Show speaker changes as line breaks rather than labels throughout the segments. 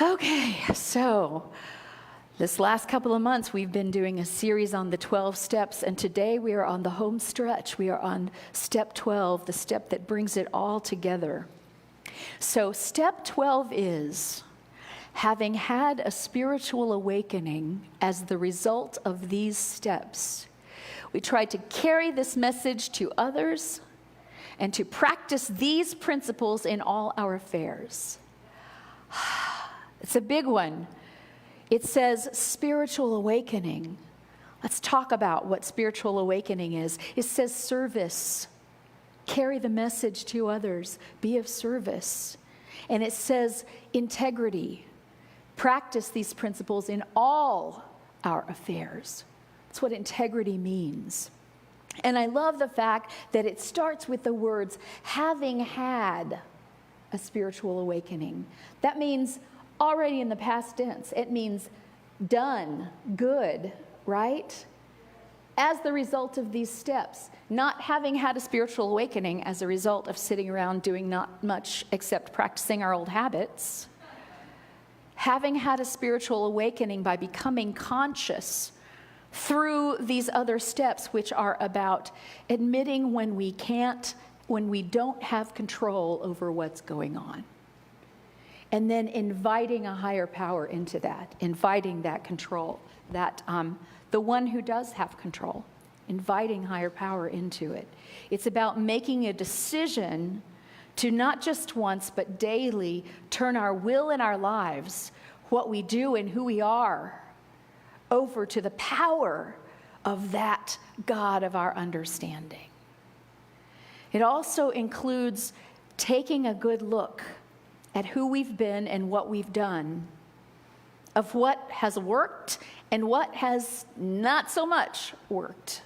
Okay, so this last couple of months we've been doing a series on the 12 steps, and today we are on the home stretch. We are on step 12, the step that brings it all together. So step 12 is having had a spiritual awakening as the result of these steps. We tried to carry this message to others and to practice these principles in all our affairs. It's a big one. It says spiritual awakening. Let's talk about what spiritual awakening is. It says service. Carry the message to others. Be of service. And it says integrity. Practice these principles in all our affairs. That's what integrity means. And I love the fact that it starts with the words, having had a spiritual awakening. That means already in the past tense. It means done, good, right? As the result of these steps, not having had a spiritual awakening as a result of sitting around doing not much except practicing our old habits. Having had a spiritual awakening by becoming conscious through these other steps, which are about admitting when we can't, when we don't have control over what's going on. And then inviting a higher power into that, inviting that control, that the one who does have control, inviting higher power into it. It's about making a decision to not just once, but daily turn our will and our lives, what we do and who we are, over to the power of that God of our understanding. It also includes taking a good look at who we've been and what we've done, of what has worked and what has not so much worked,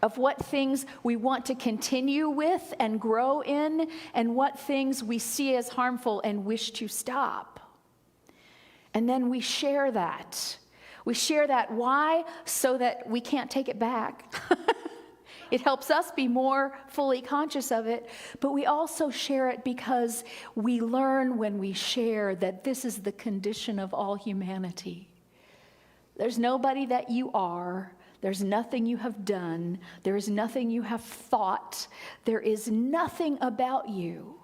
of what things we want to continue with and grow in, and what things we see as harmful and wish to stop. And then we share that. We share that. Why? So that we can't take it back. It helps us be more fully conscious of it, but we also share it because we learn when we share that this is the condition of all humanity. There's nobody that you are. There's nothing you have done. There is nothing you have thought. There is nothing about you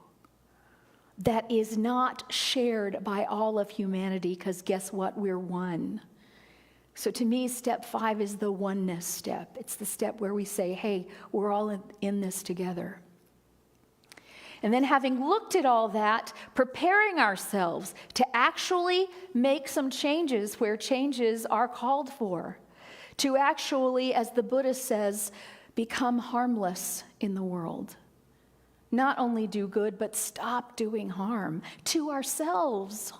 that is not shared by all of humanity, because guess what? We're one. So to me, step 5 is the oneness step. It's the step where we say, hey, we're all in this together. And then having looked at all that, preparing ourselves to actually make some changes where changes are called for. To actually, as the Buddha says, become harmless in the world. Not only do good, but stop doing harm to ourselves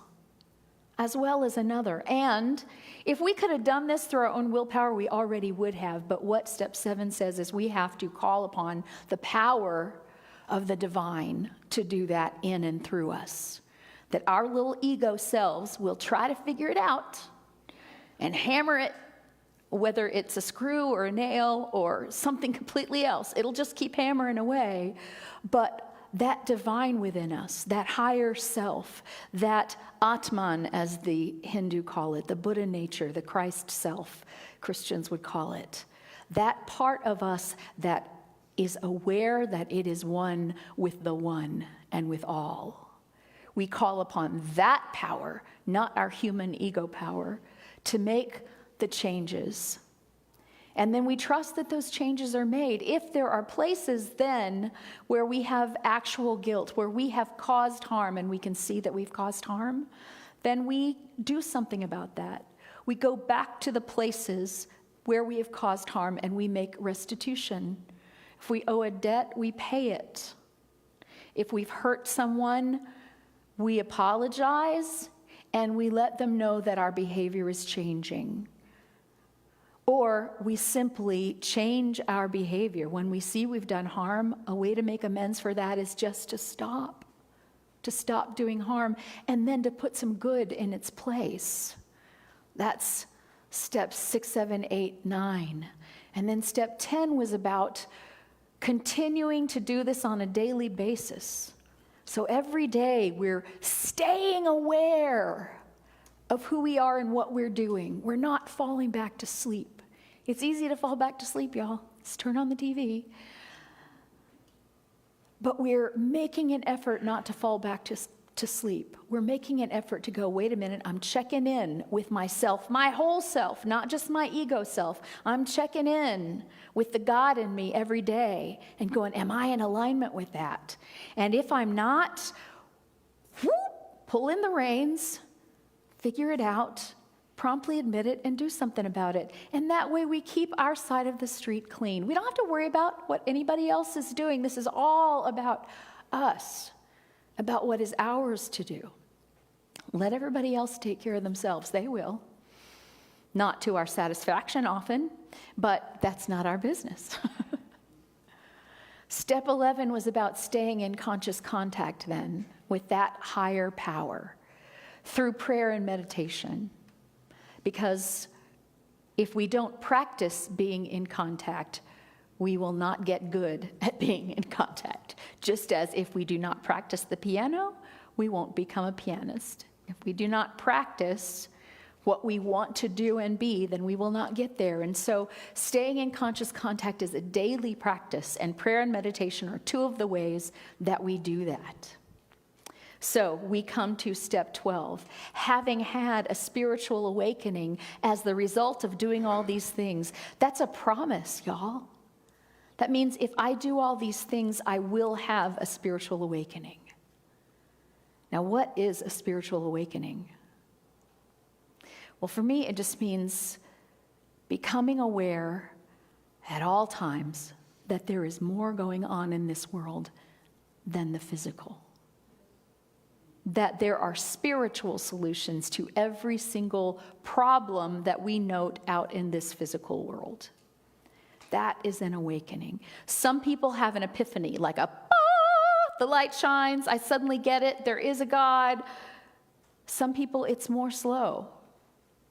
as well as another. And if we could have done this through our own willpower, we already would have. But what step 7 says is we have to call upon the power of the divine to do that in and through us. That our little ego selves will try to figure it out and hammer it, whether it's a screw or a nail or something completely else. It'll just keep hammering away. But that divine within us, that higher self, that Atman, as the Hindu call it, the Buddha nature, the Christ self, Christians would call it, that part of us that is aware that it is one with the one and with all. We call upon that power, not our human ego power, to make the changes. And then we trust that those changes are made. If there are places then where we have actual guilt, where we have caused harm and we can see that we've caused harm, then we do something about that. We go back to the places where we have caused harm and we make restitution. If we owe a debt, we pay it. If we've hurt someone, we apologize and we let them know that our behavior is changing. Or we simply change our behavior. When we see we've done harm, a way to make amends for that is just to stop doing harm, and then to put some good in its place. That's steps 6, 7, 8, 9. And then step 10 was about continuing to do this on a daily basis. So every day we're staying aware of who we are and what we're doing. We're not falling back to sleep. It's easy to fall back to sleep, y'all. Just turn on the TV. But we're making an effort not to fall back to sleep. We're making an effort to go, wait a minute, I'm checking in with myself, my whole self, not just my ego self. I'm checking in with the God in me every day and going, am I in alignment with that? And if I'm not, pull in the reins, figure it out, promptly admit it, and do something about it. And that way we keep our side of the street clean. We don't have to worry about what anybody else is doing. This is all about us, about what is ours to do. Let everybody else take care of themselves. They will. Not to our satisfaction often, but that's not our business. Step 11 was about staying in conscious contact then with that higher power through prayer and meditation. Because if we don't practice being in contact, we will not get good at being in contact. Just as if we do not practice the piano, we won't become a pianist. If we do not practice what we want to do and be, then we will not get there. And so staying in conscious contact is a daily practice, and prayer and meditation are two of the ways that we do that. So we come to step 12, having had a spiritual awakening as the result of doing all these things. That's a promise, y'all. That means if I do all these things, I will have a spiritual awakening. Now, what is a spiritual awakening? Well, for me, it just means becoming aware at all times that there is more going on in this world than the physical. That there are spiritual solutions to every single problem that we note out in this physical world. That is an awakening. Some people have an epiphany, like the light shines, I suddenly get it, there is a God. Some people, it's more slow.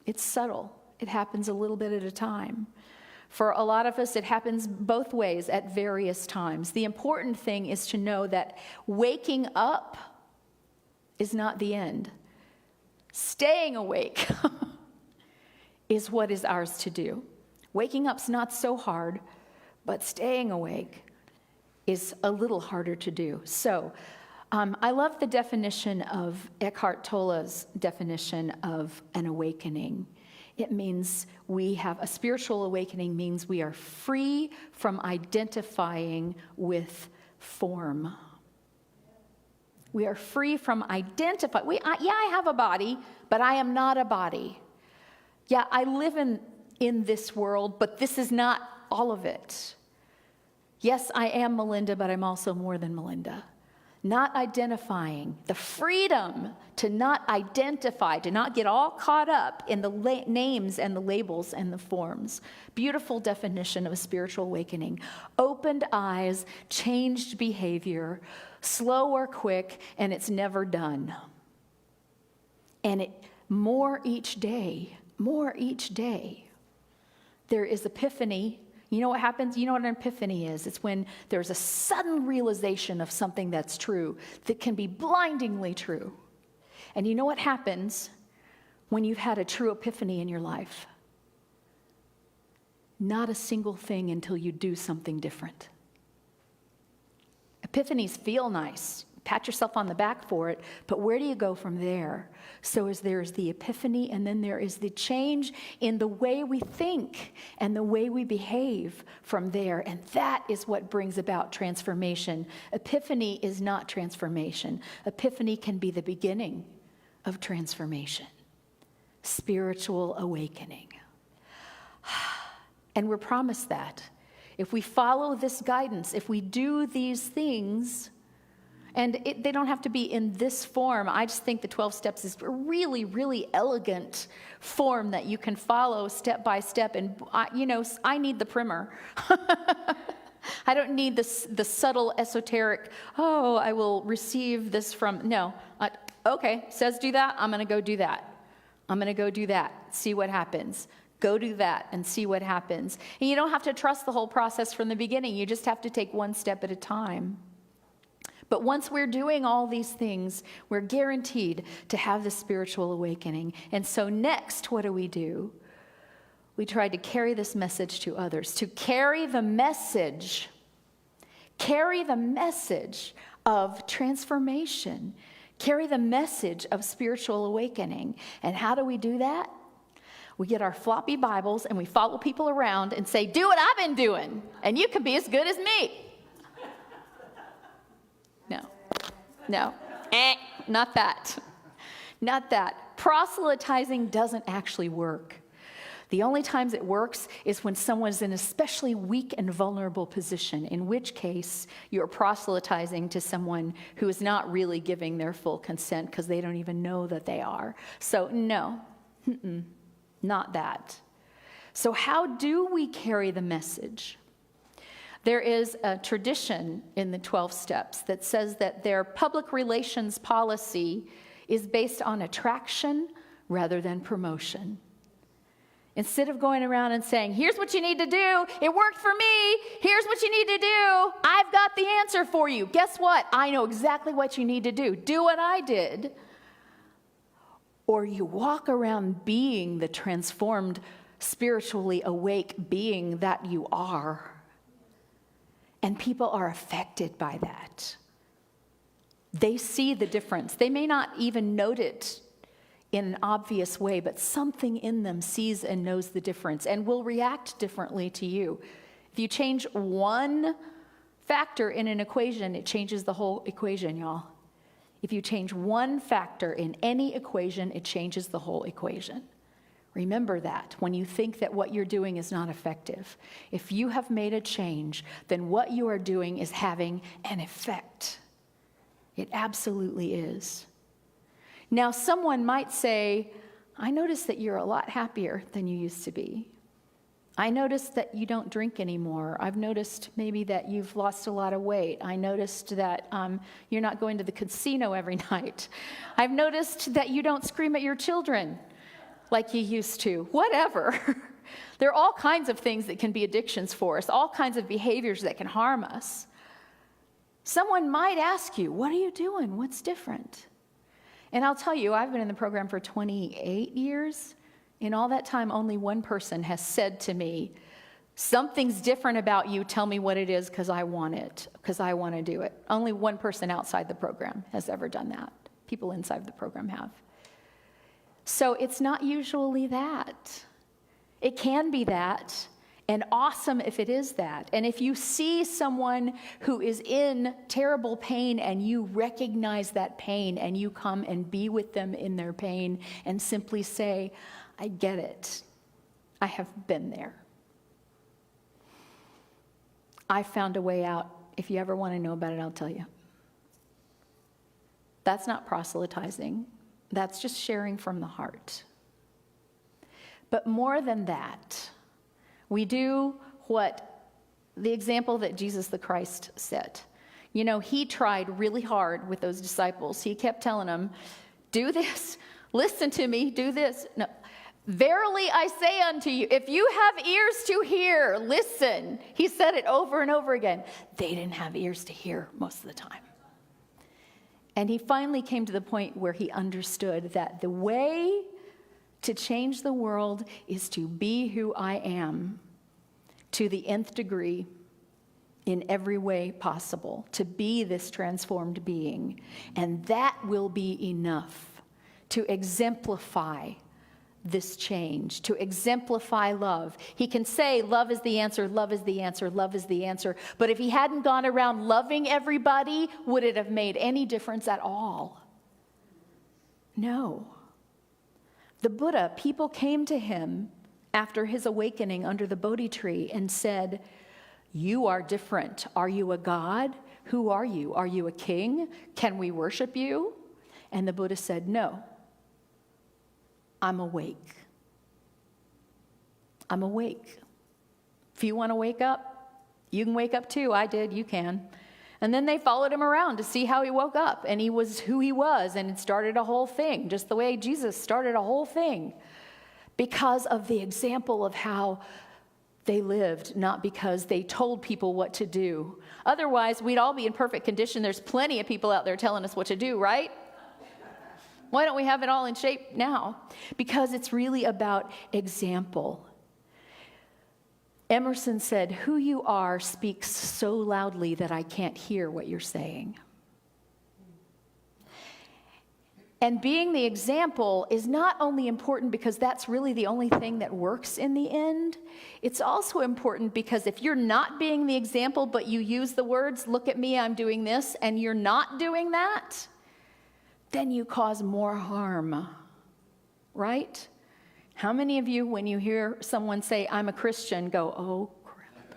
It's subtle. It happens a little bit at a time. For a lot of us, it happens both ways at various times. The important thing is to know that waking up is not the end. Staying awake is what is ours to do. Waking up's not so hard, but staying awake is a little harder to do. So I love the definition of Eckhart Tolle's definition of an awakening. It means we have a spiritual awakening, means we are free from identifying with form. We are free from identifying. I have a body, but I am not a body. Yeah, I live in this world, but this is not all of it. Yes, I am Melinda, but I'm also more than Melinda. Not identifying, the freedom to not identify, to not get all caught up in the names and the labels and the forms. Beautiful definition of a spiritual awakening. Opened eyes, changed behavior, slow or quick, and it's never done. And more each day. There is epiphany. You know what happens? You know what an epiphany is? It's when there's a sudden realization of something that's true, that can be blindingly true. And you know what happens when you've had a true epiphany in your life? Not a single thing until you do something different. Epiphanies feel nice. Pat yourself on the back for it, but where do you go from there? So there's the epiphany, and then there is the change in the way we think and the way we behave from there, and that is what brings about transformation. Epiphany is not transformation. Epiphany can be the beginning of transformation. Spiritual awakening. And we're promised that. If we follow this guidance, if we do these things, and they don't have to be in this form. I just think the 12 steps is a really, really elegant form that you can follow step by step. And, I need the primer. I don't need the subtle, esoteric, I will receive this from, no. Okay, says do that, I'm going to go do that. I'm going to go do that, see what happens. Go do that and see what happens. And you don't have to trust the whole process from the beginning. You just have to take one step at a time. But once we're doing all these things, we're guaranteed to have the spiritual awakening. And so next, what do? We try to carry this message to others, to carry the message of transformation, carry the message of spiritual awakening. And how do we do that? We get our floppy Bibles and we follow people around and say, do what I've been doing, and you can be as good as me. No, not that. Not that. Proselytizing doesn't actually work. The only times it works is when someone's in an especially weak and vulnerable position, in which case you're proselytizing to someone who is not really giving their full consent because they don't even know that they are. So no, not that. So how do we carry the message? There is a tradition in the 12 steps that says that their public relations policy is based on attraction rather than promotion. Instead of going around and saying, here's what you need to do, it worked for me, here's what you need to do, I've got the answer for you. Guess what? I know exactly what you need to do. Do what I did. Or you walk around being the transformed, spiritually awake being that you are. And people are affected by that. They see the difference. They may not even note it in an obvious way, but something in them sees and knows the difference and will react differently to you. If you change one factor in an equation, it changes the whole equation, y'all. If you change one factor in any equation, it changes the whole equation. Remember that when you think that what you're doing is not effective. If you have made a change, then what you are doing is having an effect. It absolutely is. Now, someone might say, I noticed that you're a lot happier than you used to be. I noticed that you don't drink anymore. I've noticed maybe that you've lost a lot of weight. I noticed that you're not going to the casino every night. I've noticed that you don't scream at your children like you used to. Whatever. There are all kinds of things that can be addictions for us, all kinds of behaviors that can harm us. Someone might ask you, what are you doing? What's different? And I'll tell you, I've been in the program for 28 years. In all that time, only one person has said to me, something's different about you, tell me what it is because I want it, because I want to do it. Only one person outside the program has ever done that. People inside the program have. So it's not usually that. It can be that, and awesome if it is that. And if you see someone who is in terrible pain and you recognize that pain and you come and be with them in their pain and simply say, I get it. I have been there. I found a way out. If you ever want to know about it, I'll tell you. That's not proselytizing. That's just sharing from the heart. But more than that, we do what the example that Jesus the Christ set. You know, he tried really hard with those disciples. He kept telling them, do this, listen to me, do this. No. Verily I say unto you, if you have ears to hear, listen. He said it over and over again. They didn't have ears to hear most of the time. And he finally came to the point where he understood that the way to change the world is to be who I am to the nth degree in every way possible, to be this transformed being. And that will be enough to exemplify this change, to exemplify love. He can say, love is the answer, love is the answer, love is the answer. But if he hadn't gone around loving everybody, would it have made any difference at all? No. The Buddha, people came to him after his awakening under the Bodhi tree and said, you are different. Are you a god? Who are you? Are you a king? Can we worship you? And the Buddha said, no. I'm awake. I'm awake. If you want to wake up, you can wake up too. I did, you can. And then they followed him around to see how he woke up. And he was who he was, and it started a whole thing, just the way Jesus started a whole thing. Because of the example of how They lived not because they told people what to do. Otherwise, we'd all be in perfect condition. There's plenty of people out there telling us what to do, right? Why don't we have it all in shape now? Because it's really about example. Emerson said, "Who you are speaks so loudly that I can't hear what you're saying." And being the example is not only important because that's really the only thing that works in the end. It's also important because if you're not being the example, but you use the words, "Look at me, I'm doing this," and you're not doing that, then you cause more harm, right? How many of you, when you hear someone say, "I'm a Christian," go, "Oh, crap."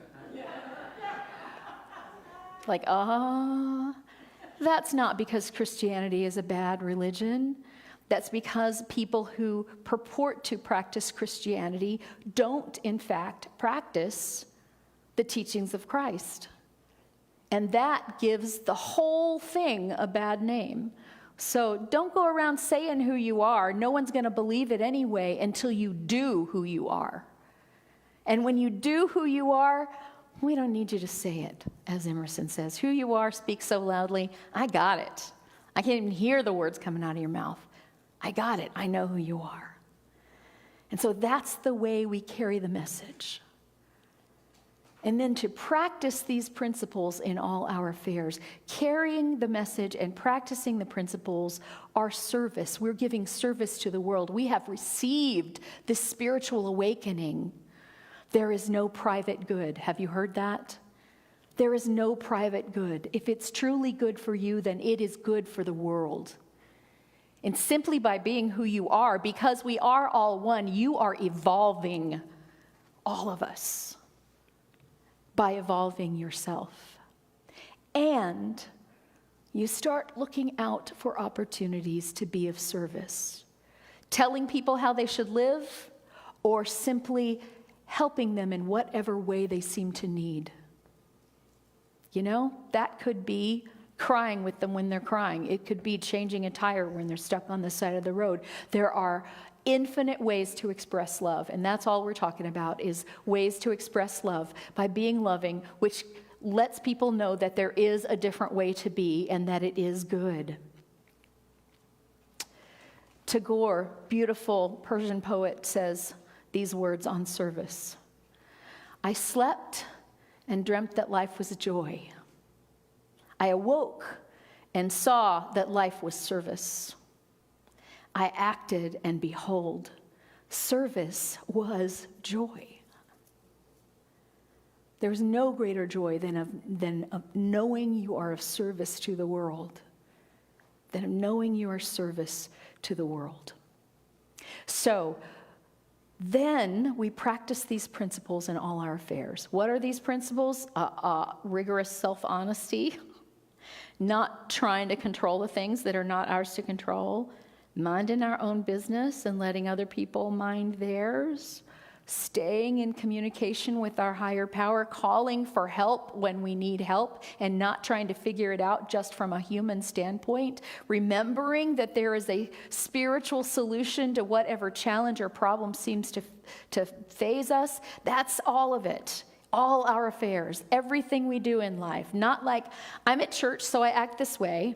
Like, that's not because Christianity is a bad religion. That's because people who purport to practice Christianity don't, in fact, practice the teachings of Christ. And that gives the whole thing a bad name. So don't go around saying who you are. No one's going to believe it anyway until you do who you are. And when you do who you are, we don't need you to say it, as Emerson says. Who you are speaks so loudly, I got it. I can't even hear the words coming out of your mouth. I got it. I know who you are. And so that's the way we carry the message. And then to practice these principles in all our affairs, carrying the message and practicing the principles are service. We're giving service to the world. We have received this spiritual awakening. There is no private good. Have you heard that? There is no private good. If it's truly good for you, then it is good for the world. And simply by being who you are, because we are all one, you are evolving, all of us, by evolving yourself. And you start looking out for opportunities to be of service, telling people how they should live, or simply helping them in whatever way they seem to need. You know, that could be crying with them when they're crying. It could be changing a tire when they're stuck on the side of the road. There are infinite ways to express love, and that's all we're talking about is ways to express love by being loving, which lets people know that there is a different way to be and that it is good. Tagore, beautiful Persian poet, says these words on service. I slept and dreamt that life was a joy. I awoke and saw that life was service. I acted, and behold, service was joy. There's no greater joy than of knowing you are of service to the world, than of knowing you are service to the world. So, then we practice these principles in all our affairs. What are these principles? Rigorous self-honesty, not trying to control the things that are not ours to control, minding our own business and letting other people mind theirs, staying in communication with our higher power, calling for help when we need help, and not trying to figure it out just from a human standpoint, remembering that there is a spiritual solution to whatever challenge or problem seems to phase us. That's all of it. All our affairs, everything we do in life. Not like, I'm at church, so I act this way,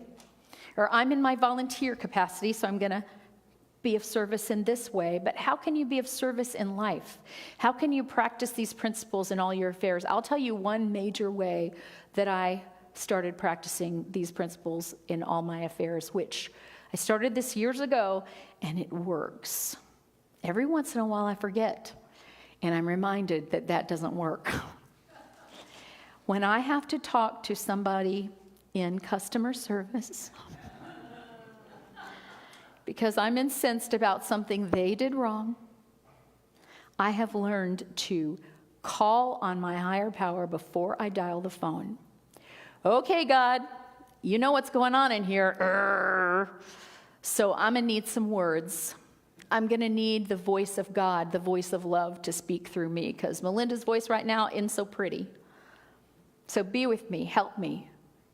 or I'm in my volunteer capacity, so I'm going to be of service in this way. But how can you be of service in life? How can you practice these principles in all your affairs? I'll tell you one major way that I started practicing these principles in all my affairs, which I started this years ago, and it works. Every once in a while I forget, and I'm reminded that that doesn't work. When I have to talk to somebody in customer service, because I'm incensed about something they did wrong, I have learned to call on my higher power before I dial the phone. Okay, God, you know what's going on in here. So I'm going to need some words. I'm going to need the voice of God, the voice of love to speak through me, because Melinda's voice right now isn't so pretty. So be with me, help me.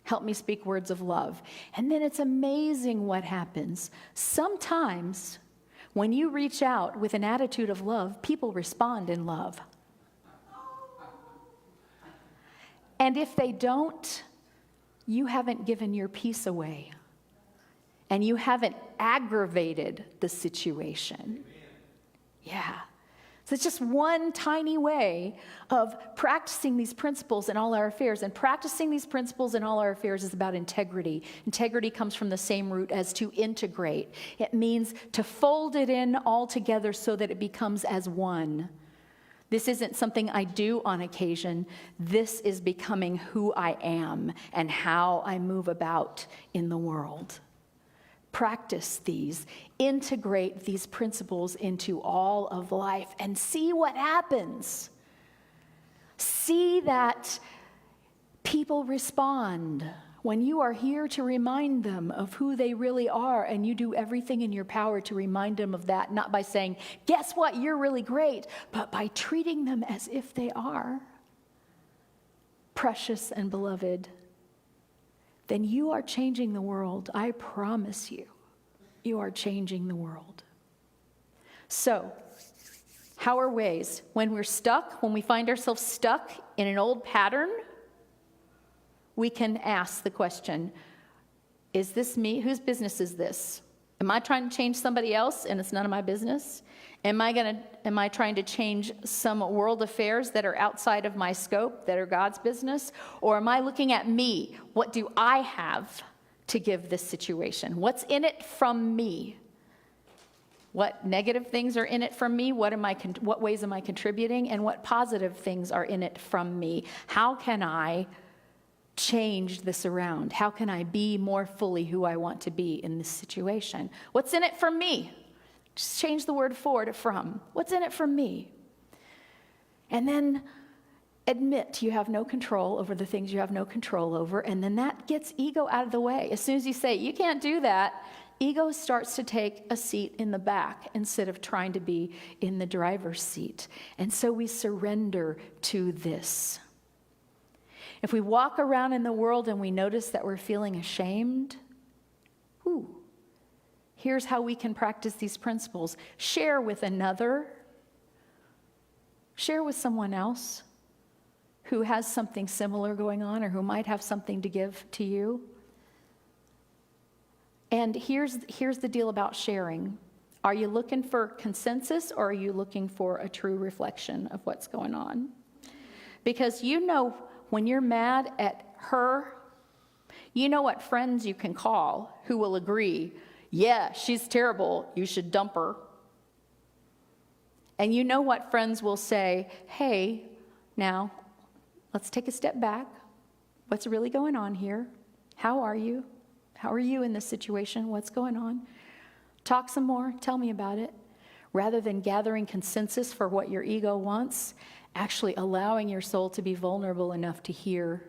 Help me speak words of love. And then it's amazing what happens. Sometimes when you reach out with an attitude of love, people respond in love. And if they don't, you haven't given your peace away. And you haven't aggravated the situation. Yeah. So it's just one tiny way of practicing these principles in all our affairs. And practicing these principles in all our affairs is about integrity. Integrity comes from the same root as to integrate. It means to fold it in all together so that it becomes as one. This isn't something I do on occasion. This is becoming who I am and how I move about in the world. Practice these, integrate these principles into all of life, and see what happens. See that people respond when you are here to remind them of who they really are, and you do everything in your power to remind them of that, not by saying, guess what, you're really great, but by treating them as if they are precious and beloved. Then you are changing the world. I promise you, you are changing the world. So, how are ways when we're stuck, when we find ourselves stuck in an old pattern? We can ask the question, is this me? Whose business is this? Am I trying to change somebody else and it's none of my business? Am I trying to change some world affairs that are outside of my scope, that are God's business? Or am I looking at me? What do I have to give this situation? What's in it from me? What negative things are in it from me? What ways am I contributing? And what positive things are in it from me? How can I change this around? How can I be more fully who I want to be in this situation? What's in it from me? Just change the word for to from. What's in it from me? And then admit you have no control over the things you have no control over, and then that gets ego out of the way. As soon as you say, you can't do that, ego starts to take a seat in the back instead of trying to be in the driver's seat. And so we surrender to this. If we walk around in the world and we notice that we're feeling ashamed, here's how we can practice these principles. Share with another. Share with someone else who has something similar going on or who might have something to give to you. And here's the deal about sharing. Are you looking for consensus or are you looking for a true reflection of what's going on? Because you know when you're mad at her, you know what friends you can call who will agree, yeah, she's terrible, you should dump her. And you know what friends will say, hey, now, let's take a step back. What's really going on here? How are you? How are you in this situation? What's going on? Talk some more, tell me about it. Rather than gathering consensus for what your ego wants, actually allowing your soul to be vulnerable enough to hear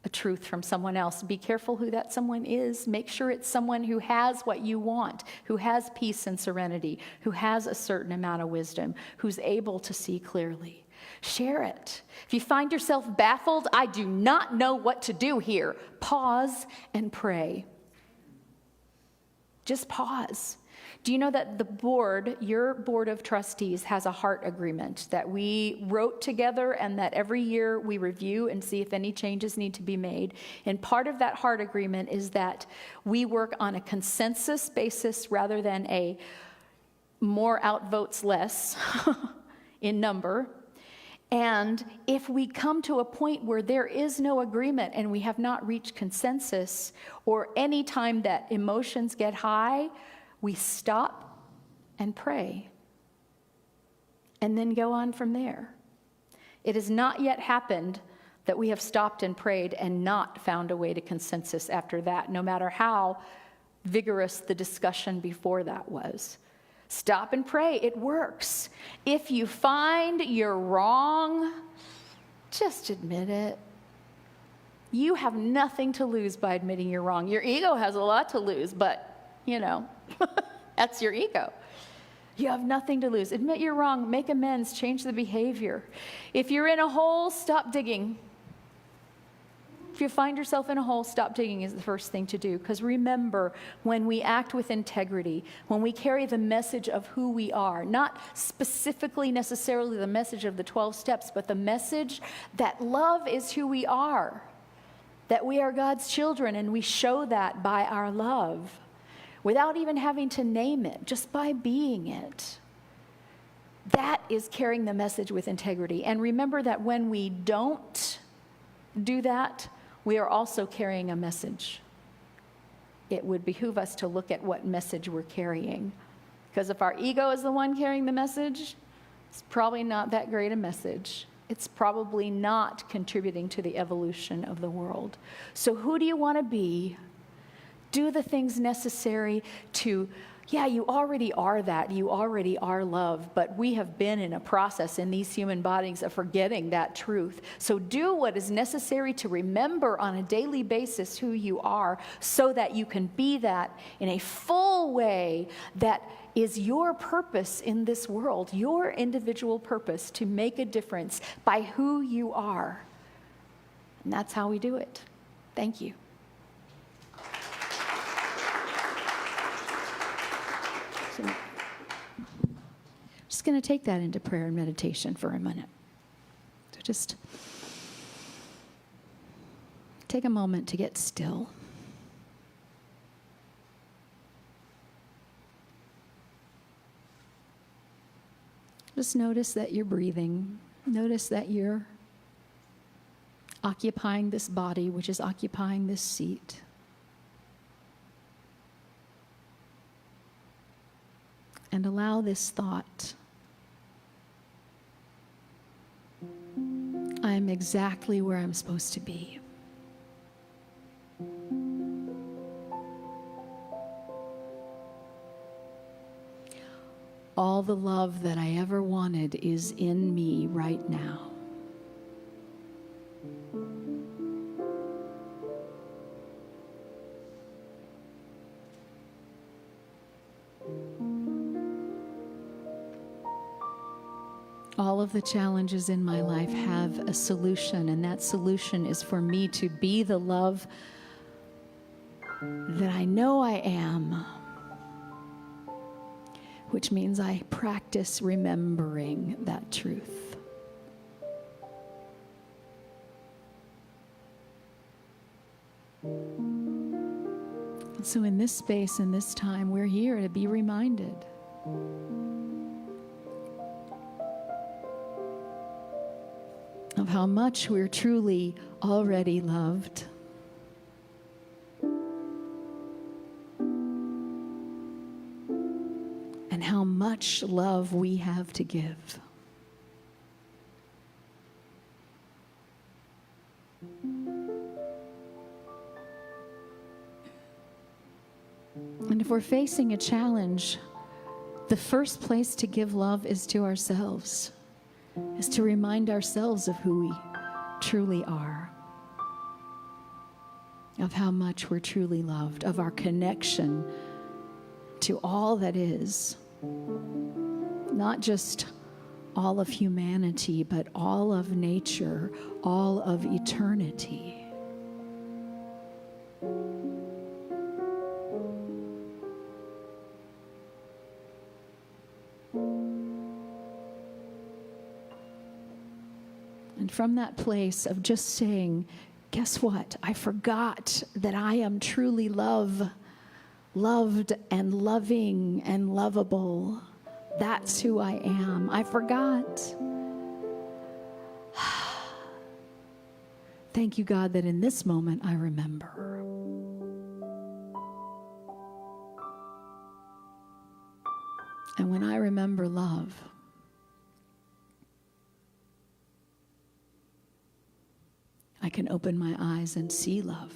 a truth from someone else. Be careful who that someone is. Make sure it's someone who has what you want, who has peace and serenity, who has a certain amount of wisdom, who's able to see clearly. Share it. If you find yourself baffled, I do not know what to do here, pause and pray. Just pause. Do you know that the board, your board of trustees, has a heart agreement that we wrote together and that every year we review and see if any changes need to be made? And part of that heart agreement is that we work on a consensus basis rather than a more outvotes less in number. And if we come to a point where there is no agreement and we have not reached consensus, or any time that emotions get high, we stop and pray and then go on from there. It has not yet happened that we have stopped and prayed and not found a way to consensus after that, no matter how vigorous the discussion before that was. Stop and pray. It works. If you find you're wrong, just admit it. You have nothing to lose by admitting you're wrong. Your ego has a lot to lose, but that's your ego. You have nothing to lose. Admit you're wrong, make amends, change the behavior. If you're in a hole, stop digging. If you find yourself in a hole, stop digging is the first thing to do. Because remember, when we act with integrity, when we carry the message of who we are, not specifically necessarily the message of the 12 steps, but the message that love is who we are, that we are God's children, and we show that by our love, without even having to name it, just by being it. That is carrying the message with integrity. And remember that when we don't do that, we are also carrying a message. It would behoove us to look at what message we're carrying. Because if our ego is the one carrying the message, it's probably not that great a message. It's probably not contributing to the evolution of the world. So who do you want to be? Do the things necessary to, you already are that. You already are love. But we have been in a process in these human bodies of forgetting that truth. So do what is necessary to remember on a daily basis who you are, so that you can be that in a full way that is your purpose in this world, your individual purpose to make a difference by who you are. And that's how we do it. Thank you. So, I'm just going to take that into prayer and meditation for a minute. So just take a moment to get still. Just notice that you're breathing. Notice that you're occupying this body, which is occupying this seat. And allow this thought. I am exactly where I'm supposed to be. All the love that I ever wanted is in me right now. All of the challenges in my life have a solution, and that solution is for me to be the love that I know I am. Which means I practice remembering that truth. And so in this space, in this time, we're here to be reminded of how much we're truly already loved. How much love we have to give. And if we're facing a challenge, the first place to give love is to ourselves, is to remind ourselves of who we truly are, of how much we're truly loved, of our connection to all that is. Not just all of humanity, but all of nature, all of eternity. And from that place of just saying, guess what? I forgot that I am truly loved and loving and lovable. That's who I am. I forgot. Thank you, God, that in this moment I remember. And when I remember love, I can open my eyes and see love.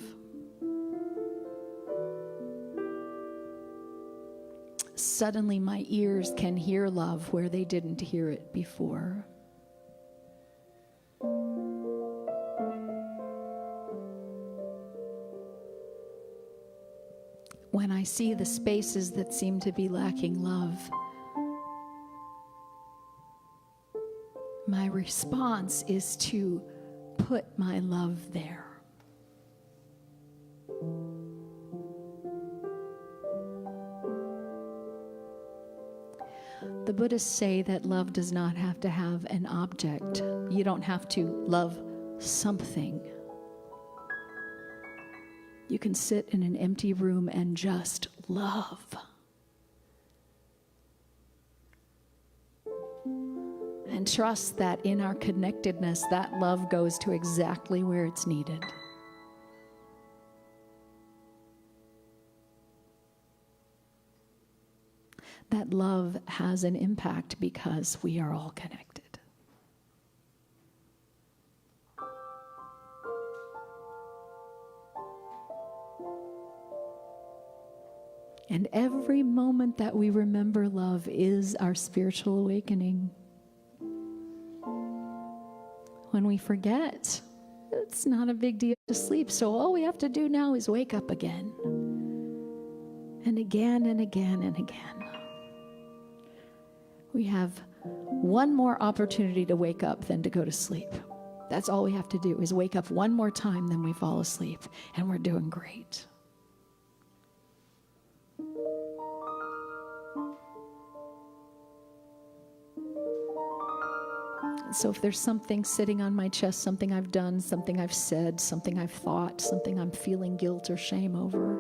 Suddenly my ears can hear love where they didn't hear it before. When I see the spaces that seem to be lacking love, my response is to put my love there. The Buddhists say that love does not have to have an object. You don't have to love something. You can sit in an empty room and just love. And trust that in our connectedness, that love goes to exactly where it's needed. That love has an impact because we are all connected. And every moment that we remember love is our spiritual awakening. When we forget, it's not a big deal to sleep. So all we have to do now is wake up again. And again and again and again. We have one more opportunity to wake up than to go to sleep. That's all we have to do is wake up one more time, then we fall asleep, and we're doing great. So if there's something sitting on my chest, something I've done, something I've said, something I've thought, something I'm feeling guilt or shame over,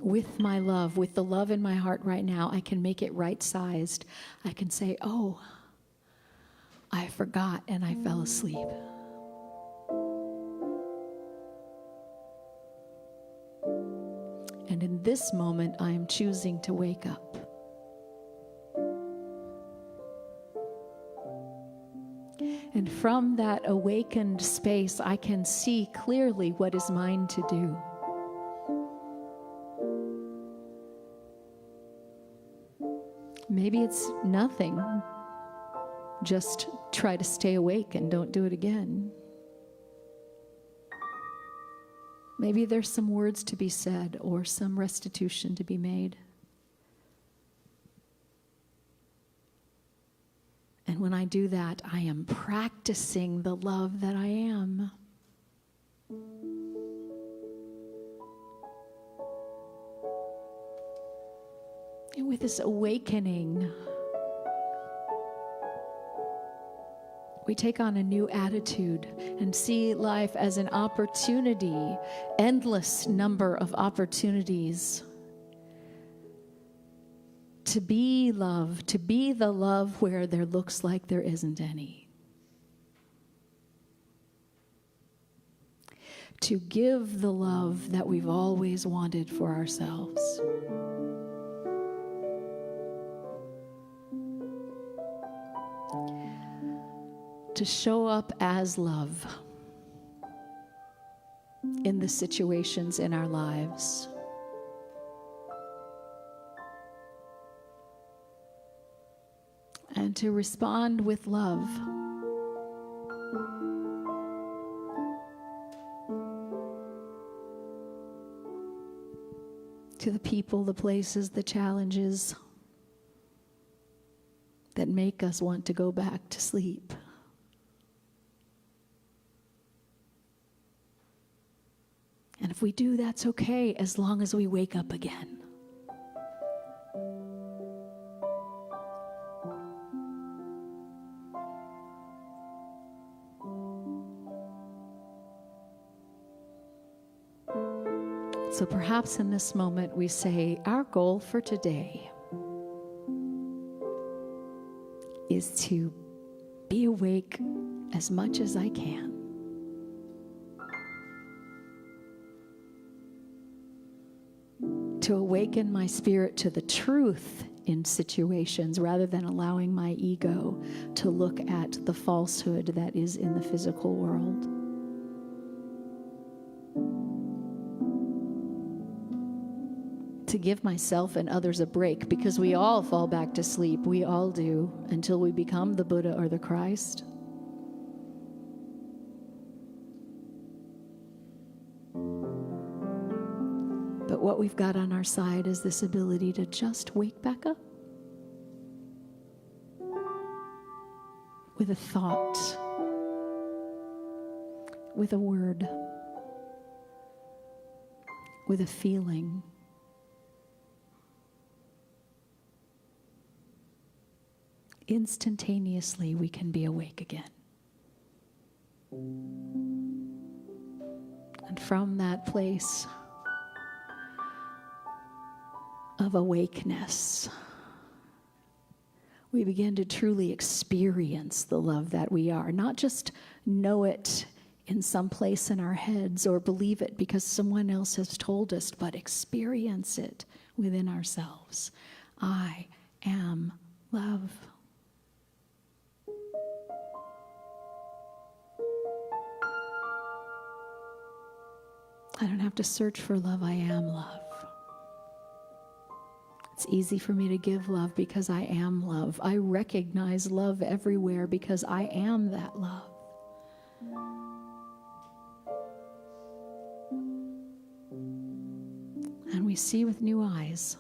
with my love, with the love in my heart right now, I can make it right-sized. I can say, oh, I forgot and I fell asleep. And in this moment, I am choosing to wake up. And from that awakened space, I can see clearly what is mine to do. Maybe it's nothing. Just try to stay awake and don't do it again. Maybe there's some words to be said or some restitution to be made. And when I do that, I am practicing the love that I am. And with this awakening, we take on a new attitude and see life as an opportunity, endless number of opportunities to be love, to be the love where there looks like there isn't any. To give the love that we've always wanted for ourselves. To show up as love in the situations in our lives. And to respond with love. To the people, the places, the challenges that make us want to go back to sleep. And if we do, that's okay, as long as we wake up again. So perhaps in this moment we say, our goal for today is to be awake as much as I can. To awaken my spirit to the truth in situations rather than allowing my ego to look at the falsehood that is in the physical world. To give myself and others a break, because we all fall back to sleep. We all do, until we become the Buddha or the Christ. But what we've got on our side is this ability to just wake back up. With a thought, with a word, with a feeling. instantaneously we can be awake again. And from that place of awakeness, we begin to truly experience the love that we are, not just know it in some place in our heads or believe it because someone else has told us, but experience it within ourselves. I am love. I don't have to search for love. I am love. It's easy for me to give love because I am love. I recognize love everywhere because I am that love. And we see with new eyes.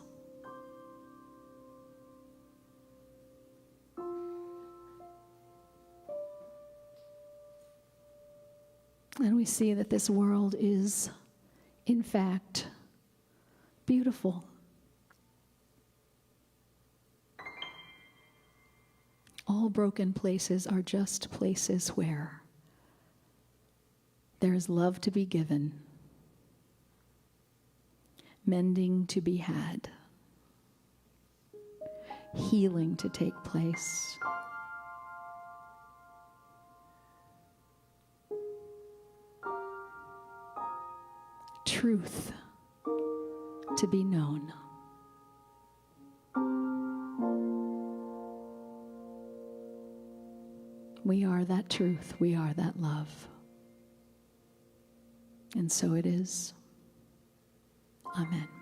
And we see that this world is, in fact, beautiful. All broken places are just places where there is love to be given, mending to be had, healing to take place. Truth to be known. We are that truth. We are that love. And so it is. Amen.